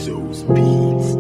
Bezos Beats.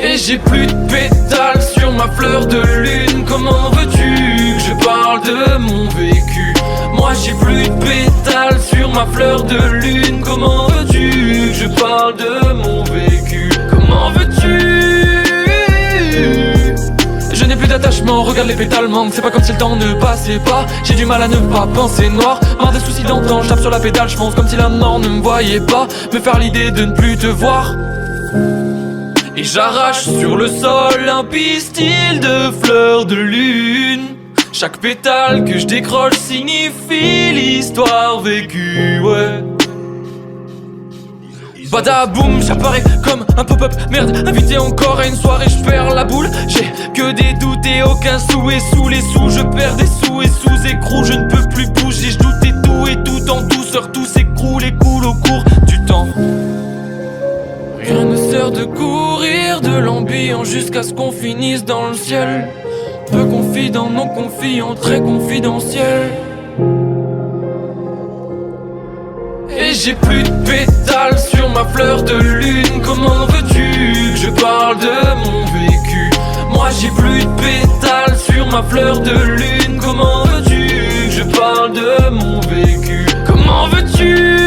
Et j'ai plus de pétales sur ma fleur de lune. Comment veux-tu que je parle de mon vécu? Moi j'ai plus de pétales sur ma fleur de lune. Comment veux-tu que je parle de mon vécu? Comment veux-tu? Je n'ai plus d'attachement, regarde les pétales manquent. C'est pas comme si le temps ne passait pas. J'ai du mal à ne pas penser noir. Marre des soucis d'antan, je tape sur la pédale. Je pense comme si la mort ne me voyait pas. Me faire l'idée de ne plus te voir. Et j'arrache sur le sol un pistil de fleurs de lune. Chaque pétale que je décroche signifie l'histoire vécue, ouais. Badaboum, j'apparais comme un pop-up, merde, invité encore à une soirée, je perds la boule. J'ai que des doutes et aucun sou, et sous les sous, je perds des sous et sous écrou. Je ne peux plus bouger, je doute et tout en douceur, tout s'écroule et coule au cours du temps. Rien ne sert de courir de l'ambiance jusqu'à ce qu'on finisse dans le ciel. Peu confident, non confiant, très confidentiel. Et j'ai plus de pétales sur ma fleur de lune. Comment veux-tu que je parle de mon vécu? Moi j'ai plus de pétales sur ma fleur de lune. Comment veux-tu que je parle de mon vécu? Comment veux-tu?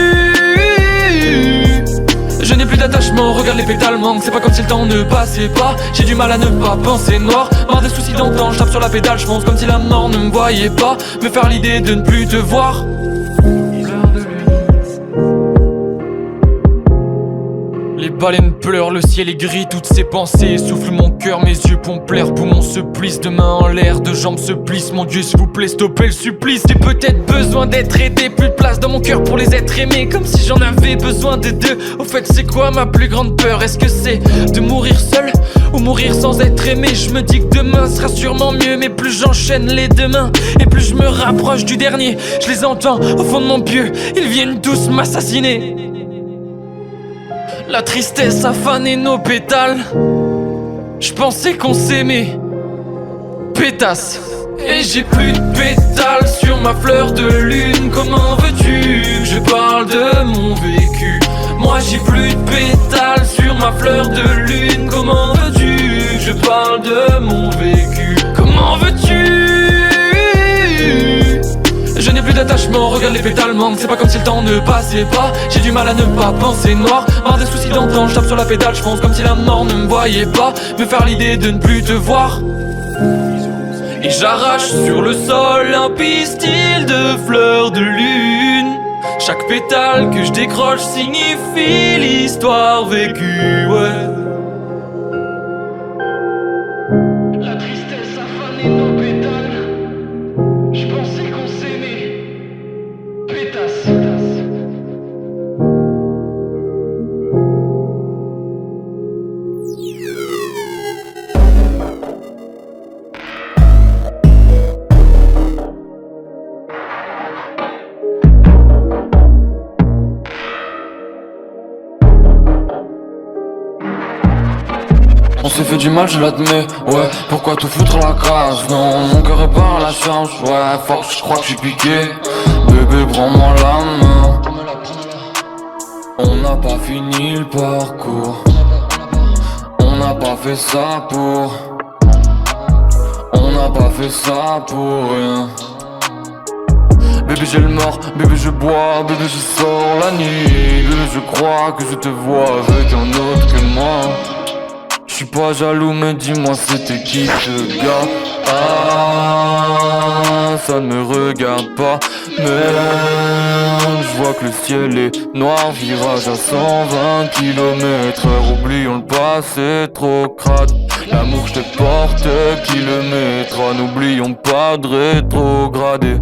Je n'ai plus d'attachement, regarde les pétales manquent. C'est pas comme si le temps ne passait pas. J'ai du mal à ne pas penser noir. Marre des soucis d'antan, je tape sur la pédale. Je pense comme si la mort ne me voyait pas. Me faire l'idée de ne plus te voir. Les baleines pleurent, le ciel est gris, toutes ces pensées soufflent mon cœur, mes yeux pompent l'air, poumons se plissent, de mains en l'air, de jambes se plissent. Mon Dieu s'il vous plaît, stoppez le supplice. J'ai peut-être besoin d'être aidé, plus de place dans mon cœur pour les êtres aimés, comme si j'en avais besoin de deux. Au fait c'est quoi ma plus grande peur? Est-ce que c'est de mourir seul ou mourir sans être aimé? Je me dis que demain sera sûrement mieux, mais plus j'enchaîne les deux mains et plus je me rapproche du dernier. Je les entends au fond de mon pieu, ils viennent tous m'assassiner. La tristesse a fané nos pétales. Je pensais qu'on s'aimait, pétasse. Et j'ai plus de pétales sur ma fleur de lune. Comment veux-tu que je parle de mon vécu? Moi j'ai plus de pétales sur ma fleur de lune. Comment veux-tu que je parle de mon vécu? Comment veux-tu? Je n'ai plus d'attachement, regarde les pétales manquent. C'est pas comme si le temps ne passait pas. J'ai du mal à ne pas penser noir. Marre des soucis d'antan, je tape sur la pédale. Je pense comme si la mort ne me voyait pas. Me faire l'idée de ne plus te voir. Et j'arrache sur le sol un pistil de fleurs de lune. Chaque pétale que je décroche signifie l'histoire vécue, ouais. La tristesse a fané nos pétales. Je pensais qu'on s'aimait, pétasse. On s'est fait du mal, je l'admets, ouais. Pourquoi tout foutre à la case? Non, mon cœur est pas à la charge, ouais. Fuck, je crois que j'suis piqué. Bébé, prends-moi la main. On n'a pas fini le parcours. On n'a pas fait ça pour. On n'a pas fait ça pour rien. Bébé j'ai le mort, bébé je bois, bébé je sors la nuit. Bébé je crois que je te vois avec un autre que moi. J'suis pas jaloux mais dis-moi c'était qui ce gars? Ah, ça ne me regarde pas. Merde, j'vois que le ciel est noir. Virage à 120 km/h. Oublions le passé trop crade. L'amour j'te porte kilomètre. N'oublions pas de rétrograder.